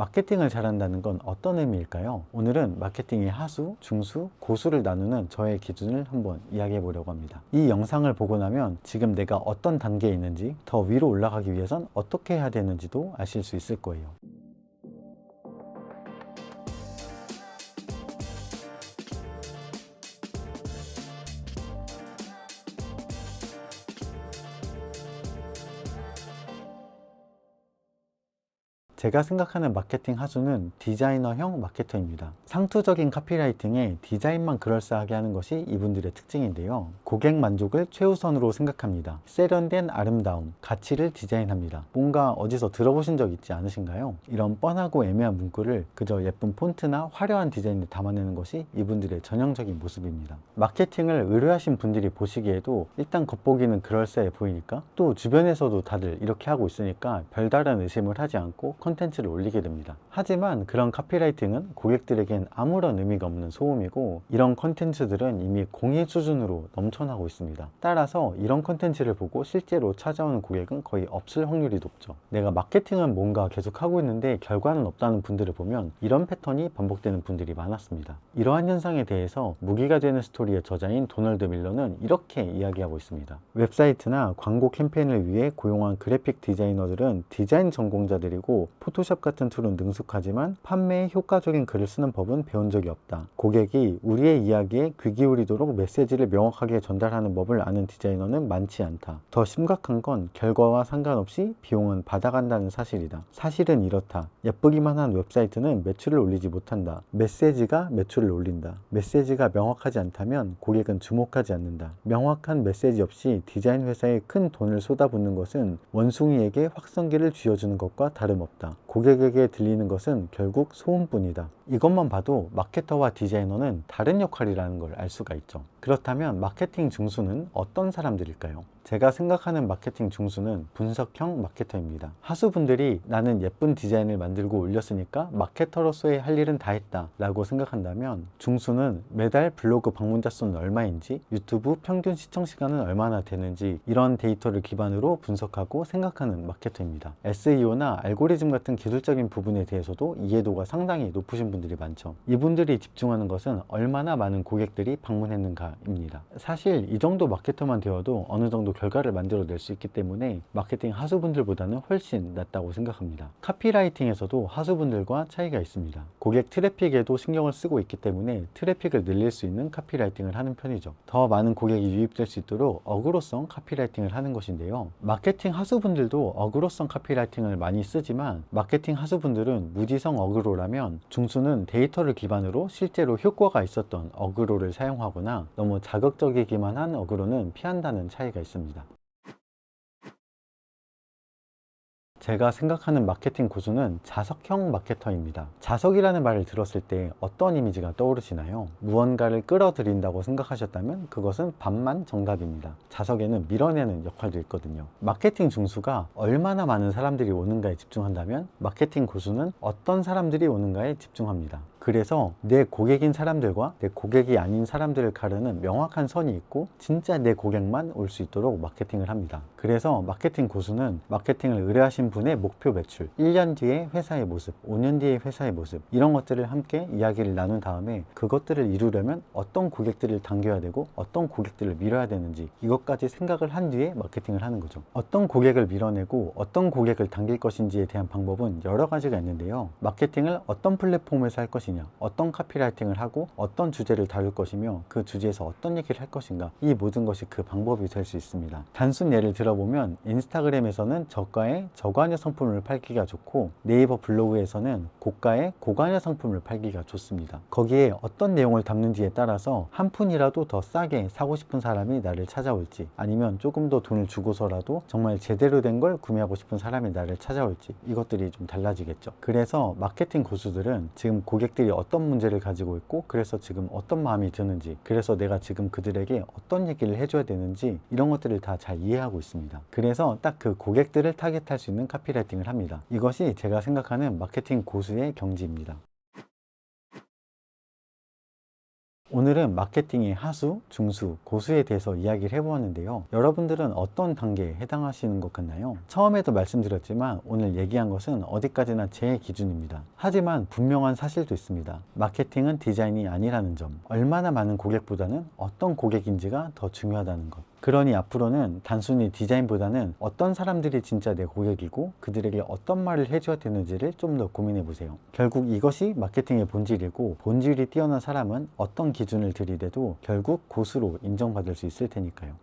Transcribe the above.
마케팅을 잘한다는 건 어떤 의미일까요? 오늘은 마케팅의 하수, 중수, 고수를 나누는 저의 기준을 한번 이야기해 보려고 합니다. 이 영상을 보고 나면 지금 내가 어떤 단계에 있는지, 더 위로 올라가기 위해선 어떻게 해야 되는지도 아실 수 있을 거예요. 제가 생각하는 마케팅 하수는 디자이너형 마케터입니다. 상투적인 카피라이팅에 디자인만 그럴싸하게 하는 것이 이분들의 특징인데요. 고객 만족을 최우선으로 생각합니다. 세련된 아름다움, 가치를 디자인합니다. 뭔가 어디서 들어보신 적 있지 않으신가요? 이런 뻔하고 애매한 문구를 그저 예쁜 폰트나 화려한 디자인에 담아내는 것이 이분들의 전형적인 모습입니다. 마케팅을 의뢰하신 분들이 보시기에도 일단 겉보기는 그럴싸해 보이니까, 또 주변에서도 다들 이렇게 하고 있으니까 별다른 의심을 하지 않고 콘텐츠를 올리게 됩니다. 하지만 그런 카피라이팅은 고객들에겐 아무런 의미가 없는 소음이고, 이런 콘텐츠들은 이미 공익 수준으로 넘쳐나고 있습니다. 따라서 이런 콘텐츠를 보고 실제로 찾아오는 고객은 거의 없을 확률이 높죠. 내가 마케팅은 뭔가 계속 하고 있는데 결과는 없다는 분들을 보면 이런 패턴이 반복되는 분들이 많았습니다. 이러한 현상에 대해서 무기가 되는 스토리의 저자인 도널드 밀러는 이렇게 이야기하고 있습니다. 웹사이트나 광고 캠페인을 위해 고용한 그래픽 디자이너들은 디자인 전공자들이고, 포토샵 같은 툴은 능숙하지만 판매에 효과적인 글을 쓰는 법은 배운 적이 없다. 고객이 우리의 이야기에 귀 기울이도록 메시지를 명확하게 전달하는 법을 아는 디자이너는 많지 않다. 더 심각한 건 결과와 상관없이 비용은 받아간다는 사실이다. 사실은 이렇다. 예쁘기만 한 웹사이트는 매출을 올리지 못한다. 메시지가 매출을 올린다. 메시지가 명확하지 않다면 고객은 주목하지 않는다. 명확한 메시지 없이 디자인 회사에 큰 돈을 쏟아붓는 것은 원숭이에게 확성기를 쥐어주는 것과 다름없다. 고객에게 들리는 것은 결국 소음뿐이다. 이것만 봐도 마케터와 디자이너는 다른 역할이라는 걸 알 수가 있죠. 그렇다면 마케팅 중수는 어떤 사람들일까요? 제가 생각하는 마케팅 중수는 분석형 마케터입니다. 하수분들이 나는 예쁜 디자인을 만들고 올렸으니까 마케터로서의 할 일은 다 했다 라고 생각한다면, 중수는 매달 블로그 방문자 수는 얼마인지, 유튜브 평균 시청 시간은 얼마나 되는지, 이런 데이터를 기반으로 분석하고 생각하는 마케터입니다. SEO나 알고리즘 같은 기술적인 부분에 대해서도 이해도가 상당히 높으신 분들이 많죠. 이분들이 집중하는 것은 얼마나 많은 고객들이 방문했는가입니다. 사실 이 정도 마케터만 되어도 어느 정도 결과를 만들어낼 수 있기 때문에 마케팅 하수분들보다는 훨씬 낫다고 생각합니다. 카피라이팅에서도 하수분들과 차이가 있습니다. 고객 트래픽에도 신경을 쓰고 있기 때문에 트래픽을 늘릴 수 있는 카피라이팅을 하는 편이죠. 더 많은 고객이 유입될 수 있도록 어그로성 카피라이팅을 하는 것인데요. 마케팅 하수분들도 어그로성 카피라이팅을 많이 쓰지만, 마케팅 하수분들은 무지성 어그로라면, 중수는 데이터를 기반으로 실제로 효과가 있었던 어그로를 사용하거나 너무 자극적이기만 한 어그로는 피한다는 차이가 있습니다. 제가 생각하는 마케팅 고수는 자석형 마케터입니다. 자석이라는 말을 들었을 때 어떤 이미지가 떠오르시나요? 무언가를 끌어들인다고 생각하셨다면 그것은 반만 정답입니다. 자석에는 밀어내는 역할도 있거든요. 마케팅 중수가 얼마나 많은 사람들이 오는가에 집중한다면, 마케팅 고수는 어떤 사람들이 오는가에 집중합니다. 그래서 내 고객인 사람들과 내 고객이 아닌 사람들을 가르는 명확한 선이 있고, 진짜 내 고객만 올 수 있도록 마케팅을 합니다. 그래서 마케팅 고수는 마케팅을 의뢰하신 분의 목표 매출, 1년 뒤의 회사의 모습, 5년 뒤의 회사의 모습, 이런 것들을 함께 이야기를 나눈 다음에 그것들을 이루려면 어떤 고객들을 당겨야 되고 어떤 고객들을 밀어야 되는지, 이것까지 생각을 한 뒤에 마케팅을 하는 거죠. 어떤 고객을 밀어내고 어떤 고객을 당길 것인지에 대한 방법은 여러 가지가 있는데요. 마케팅을 어떤 플랫폼에서 할 것이냐, 어떤 카피라이팅을 하고 어떤 주제를 다룰 것이며, 그 주제에서 어떤 얘기를 할 것인가, 이 모든 것이 그 방법이 될 수 있습니다. 단순 예를 들어보면, 인스타그램에서는 저가의 저관여 상품을 팔기가 좋고, 네이버 블로그에서는 고가의 고관여 상품을 팔기가 좋습니다. 거기에 어떤 내용을 담는지에 따라서 한 푼이라도 더 싸게 사고 싶은 사람이 나를 찾아올지, 아니면 조금 더 돈을 주고서라도 정말 제대로 된 걸 구매하고 싶은 사람이 나를 찾아올지, 이것들이 좀 달라지겠죠. 그래서 마케팅 고수들은 지금 고객들이 어떤 문제를 가지고 있고, 그래서 지금 어떤 마음이 드는지, 그래서 내가 지금 그들에게 어떤 얘기를 해줘야 되는지, 이런 것들을 다 잘 이해하고 있습니다. 그래서 딱 그 고객들을 타겟할 수 있는 카피라이팅을 합니다. 이것이 제가 생각하는 마케팅 고수의 경지입니다. 오늘은 마케팅의 하수, 중수, 고수에 대해서 이야기를 해보았는데요. 여러분들은 어떤 단계에 해당하시는 것 같나요? 처음에도 말씀드렸지만 오늘 얘기한 것은 어디까지나 제 기준입니다. 하지만 분명한 사실도 있습니다. 마케팅은 디자인이 아니라는 점, 얼마나 많은 고객보다는 어떤 고객인지가 더 중요하다는 것. 그러니 앞으로는 단순히 디자인보다는 어떤 사람들이 진짜 내 고객이고 그들에게 어떤 말을 해줘야 되는지를 좀 더 고민해 보세요. 결국 이것이 마케팅의 본질이고, 본질이 뛰어난 사람은 어떤 기준을 들이대도 결국 고수로 인정받을 수 있을 테니까요.